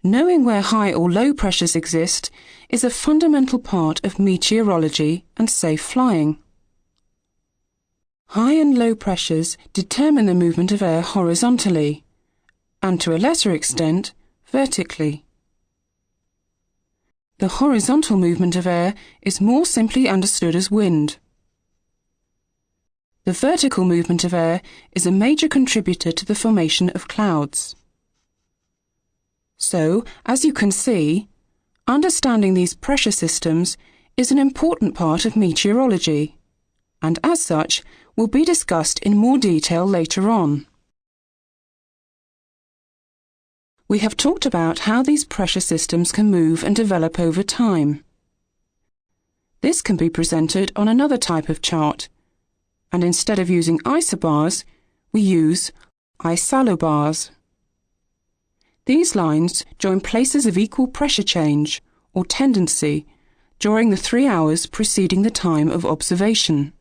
Knowing where high or low pressures exist is a fundamental part of meteorology and safe flying. High and low pressures determine the movement of air horizontally, and to a lesser extent, vertically. The horizontal movement of air is more simply understood as wind. The vertical movement of air is a major contributor to the formation of clouds. So, as you can see, understanding these pressure systems is an important part of meteorology, and as such will be discussed in more detail later on. We have talked about how these pressure systems can move and develop over time. This can be presented on another type of chart, and instead of using isobars, we use isalobars. These lines join places of equal pressure change, or tendency, during the 3 hours preceding the time of observation.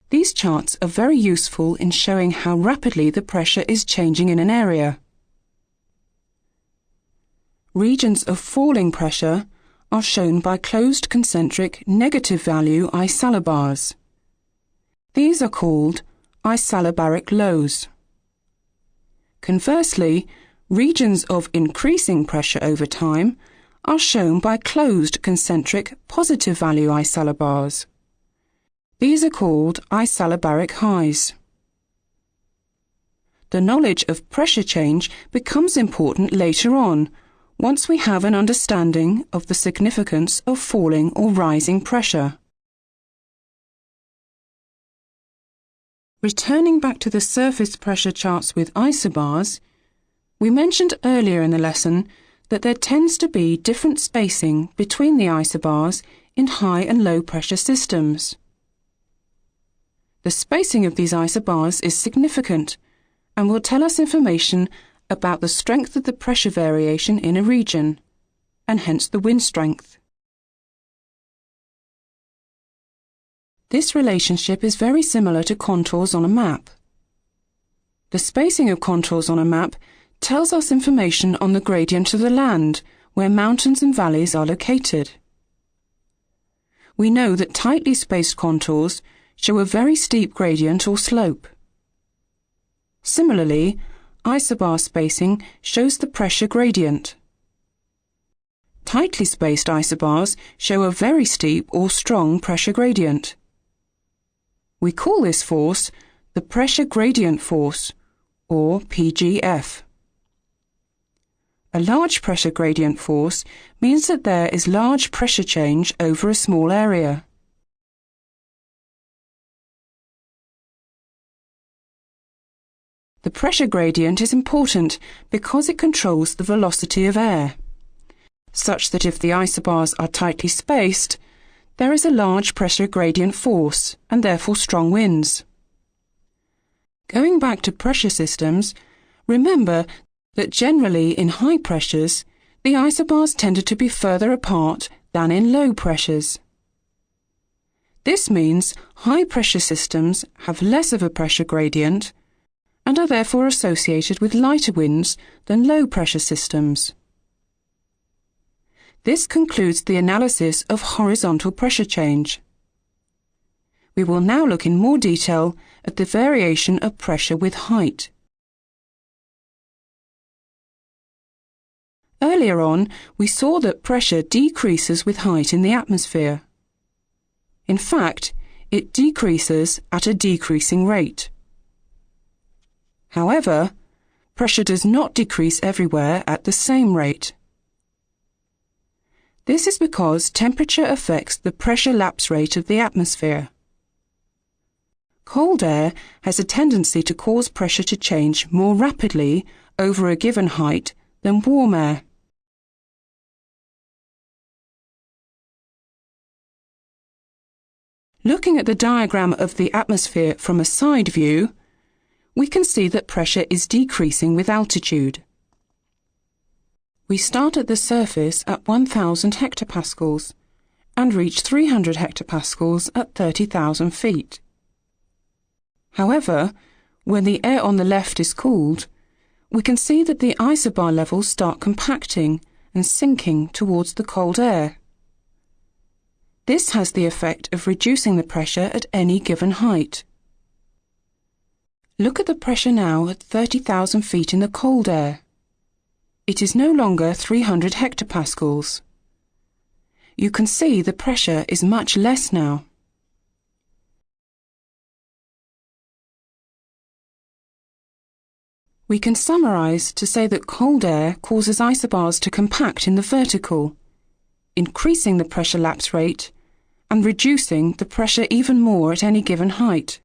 These charts are very useful in showing how rapidly the pressure is changing in an area. Regions of falling pressure are shown by closed concentric negative value isalobars. These are called isalobaric lows. Conversely, regions of increasing pressure over time are shown by closed concentric positive value isalobars. These are called isalobaric highs. The knowledge of pressure change becomes important later on, once we have an understanding of the significance of falling or rising pressure. Returning back to the surface pressure charts with isobars, we mentioned earlier in the lesson that there tends to be different spacing between the isobars in high and low pressure systems. The spacing of these isobars is significant and will tell us information about the strength of the pressure variation in a region, and hence the wind strength. This relationship is very similar to contours on a map. The spacing of contours on a map tells us information on the gradient of the land where mountains and valleys are located. We know that tightly spaced contours show a very steep gradient or slope. Similarly, isobar spacing shows the pressure gradient. Tightly spaced isobars show a very steep or strong pressure gradient. We call this force the pressure gradient force, or PGF. A large pressure gradient force means that there is large pressure change over a small area. The pressure gradient is important because it controls the velocity of air, such that if the isobars are tightly spaced, there is a large pressure gradient force and therefore strong winds. Going back to pressure systems, remember that generally in high pressures, the isobars tended to be further apart than in low pressures. This means high pressure systems have less of a pressure gradient and are therefore associated with lighter winds than low pressure systems. This concludes the analysis of horizontal pressure change. We will now look in more detail at the variation of pressure with height. Earlier on, we saw that pressure decreases with height in the atmosphere. In fact, it decreases at a decreasing rate. However, pressure does not decrease everywhere at the same rate. This is because temperature affects the pressure lapse rate of the atmosphere. Cold air has a tendency to cause pressure to change more rapidly over a given height than warm air. Looking at the diagram of the atmosphere from a side view, we can see that pressure is decreasing with altitude. We start at the surface at 1000 hectopascals and reach 300 hectopascals at 30,000 feet. However, When the air on the left is cooled, we can see that the isobar levels start compacting and sinking towards the cold air. This has the effect of reducing the pressure at any given height. Look at the pressure now at 30,000 feet in the cold air. It is no longer 300 hectopascals. You can see the pressure is much less now. We can summarize to say that cold air causes isobars to compact in the vertical, increasing the pressure lapse rate and reducing the pressure even more at any given height.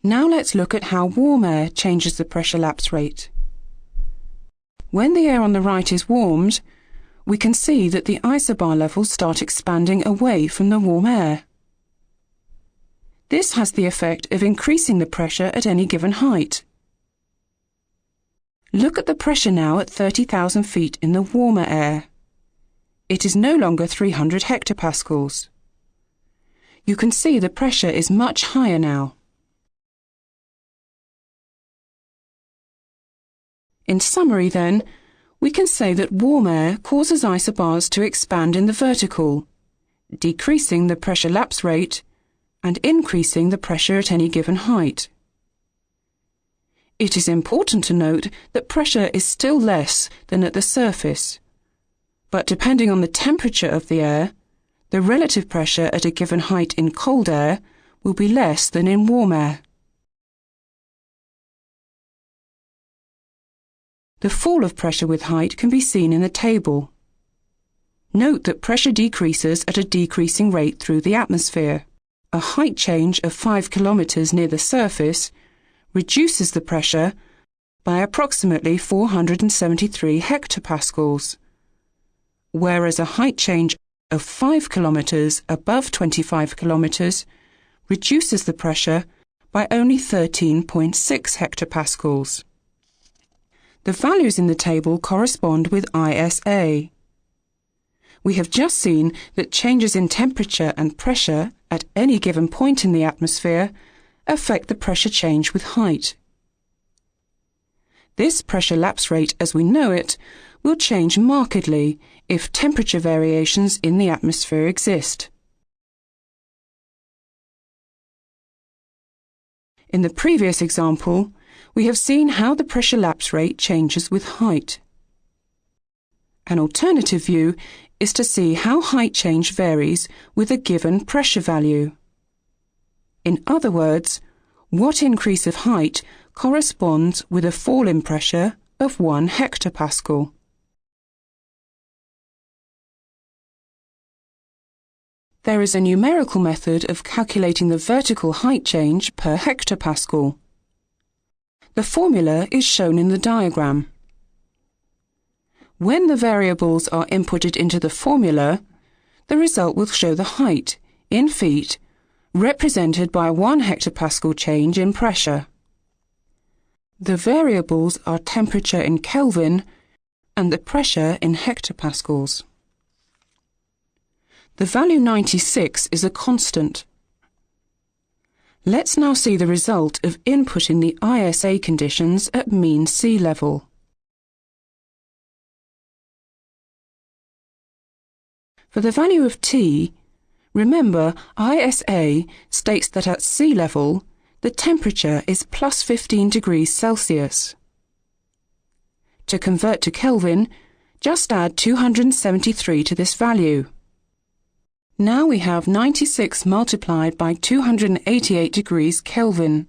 Now let's look at how warm air changes the pressure lapse rate. When the air on the right is warmed, we can see that the isobar levels start expanding away from the warm air. This has the effect of increasing the pressure at any given height. Look at the pressure now at 30,000 feet in the warmer air. It is no longer 300 hectopascals. You can see the pressure is much higher now. In summary then, we can say that warm air causes isobars to expand in the vertical, decreasing the pressure lapse rate and increasing the pressure at any given height. It is important to note that pressure is still less than at the surface, but depending on the temperature of the air, the relative pressure at a given height in cold air will be less than in warm air. The fall of pressure with height can be seen in the table. Note that pressure decreases at a decreasing rate through the atmosphere. A height change of 5 kilometers near the surface reduces the pressure by approximately 473 hectopascals, whereas a height change of 5 kilometers above 25 kilometers reduces the pressure by only 13.6 hectopascals. The values in the table correspond with ISA. We have just seen that changes in temperature and pressure at any given point in the atmosphere affect the pressure change with height. This pressure lapse rate as we know it will change markedly if temperature variations in the atmosphere exist. In the previous example, we have seen how the pressure lapse rate changes with height. An alternative view is to see how height change varies with a given pressure value. In other words, what increase of height corresponds with a fall in pressure of 1 hectopascal. There is a numerical method of calculating the vertical height change per hectopascal. The formula is shown in the diagram. When the variables are inputted into the formula, the result will show the height, in feet, represented by 1 hectopascal change in pressure. The variables are temperature in Kelvin and the pressure in hectopascals. The value 96 is a constant. Let's now see the result of inputting the ISA conditions at mean sea level. For the value of T, remember ISA states that at sea level the temperature is plus 15 degrees Celsius. To convert to Kelvin, just add 273 to this value. Now we have 96 multiplied by 288 degrees Kelvin.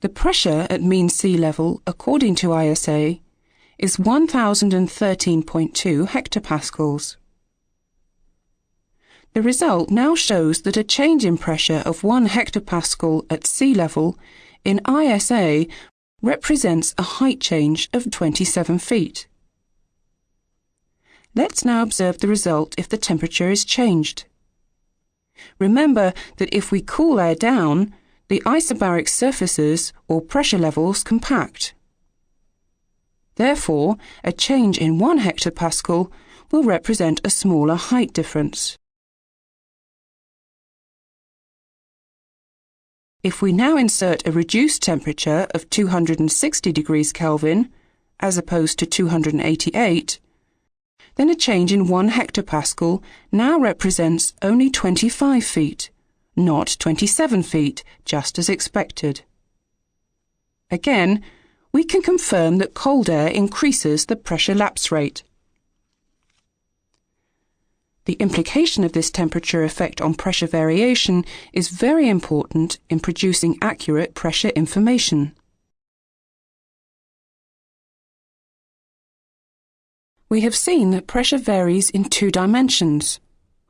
The pressure at mean sea level, according to ISA, is 1013.2 hectopascals. The result now shows that a change in pressure of 1 hectopascal at sea level in ISA represents a height change of 27 feet. Let's now observe the result if the temperature is changed. Remember that if we cool air down, the isobaric surfaces or pressure levels compact. Therefore, a change in 1 hectopascal will represent a smaller height difference. If we now insert a reduced temperature of 260 degrees Kelvin, as opposed to 288, then a change in 1 hectopascal now represents only 25 feet, not 27 feet, just as expected. Again, we can confirm that cold air increases the pressure lapse rate. The implication of this temperature effect on pressure variation is very important in producing accurate pressure information. We have seen that pressure varies in 2 dimensions,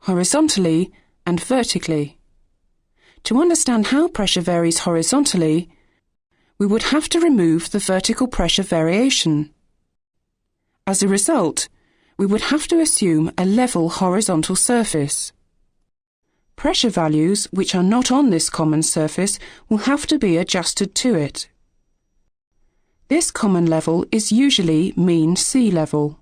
horizontally and vertically. To understand how pressure varies horizontally, we would have to remove the vertical pressure variation. As a result, we would have to assume a level horizontal surface. Pressure values which are not on this common surface will have to be adjusted to it. This common level is usually mean sea level.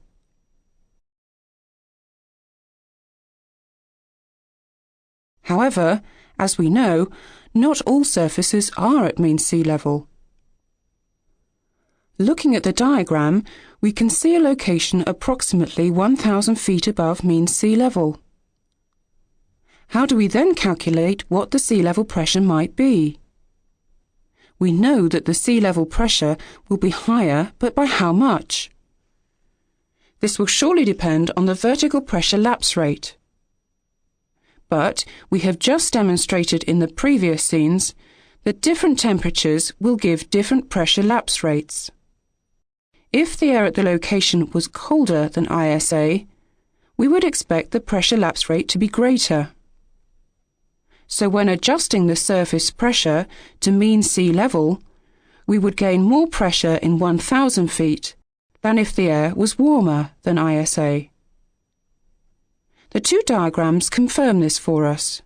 However, as we know, not all surfaces are at mean sea level. Looking at the diagram, we can see a location approximately 1,000 feet above mean sea level. How do we then calculate what the sea level pressure might be? We know that the sea level pressure will be higher, but by how much? This will surely depend on the vertical pressure lapse rate. But we have just demonstrated in the previous scenes that different temperatures will give different pressure lapse rates. If the air at the location was colder than ISA, we would expect the pressure lapse rate to be greater. So when adjusting the surface pressure to mean sea level, we would gain more pressure in 1,000 feet than if the air was warmer than ISA. The 2 diagrams confirm this for us.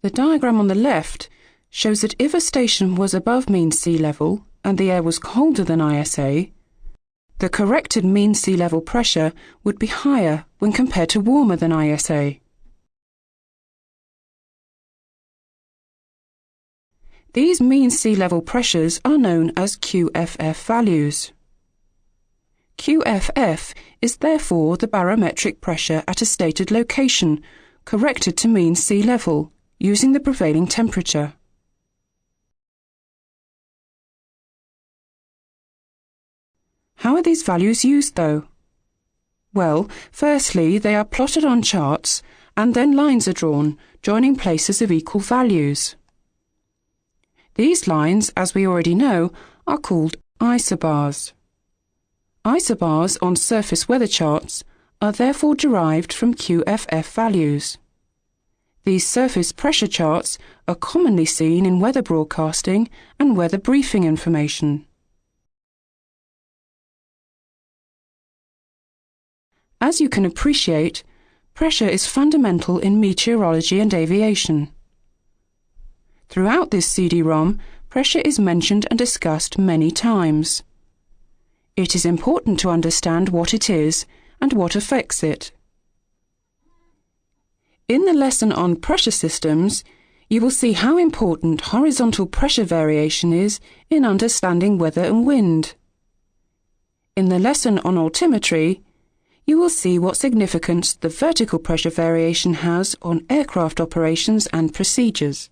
The diagram on the left shows that if a station was above mean sea level and the air was colder than ISA, the corrected mean sea level pressure would be higher when compared to warmer than ISA. These mean sea level pressures are known as QFF values. QFF is therefore the barometric pressure at a stated location, corrected to mean sea level, using the prevailing temperature. How are these values used, though? Well, firstly, they are plotted on charts, and then lines are drawn, joining places of equal values. These lines, as we already know, are called isobars. Isobars on surface weather charts are therefore derived from QFF values. These surface pressure charts are commonly seen in weather broadcasting and weather briefing information. As you can appreciate, pressure is fundamental in meteorology and aviation. Throughout this CD-ROM, pressure is mentioned and discussed many times. It is important to understand what it is and what affects it. In the lesson on pressure systems, you will see how important horizontal pressure variation is in understanding weather and wind. In the lesson on altimetry, you will see what significance the vertical pressure variation has on aircraft operations and procedures.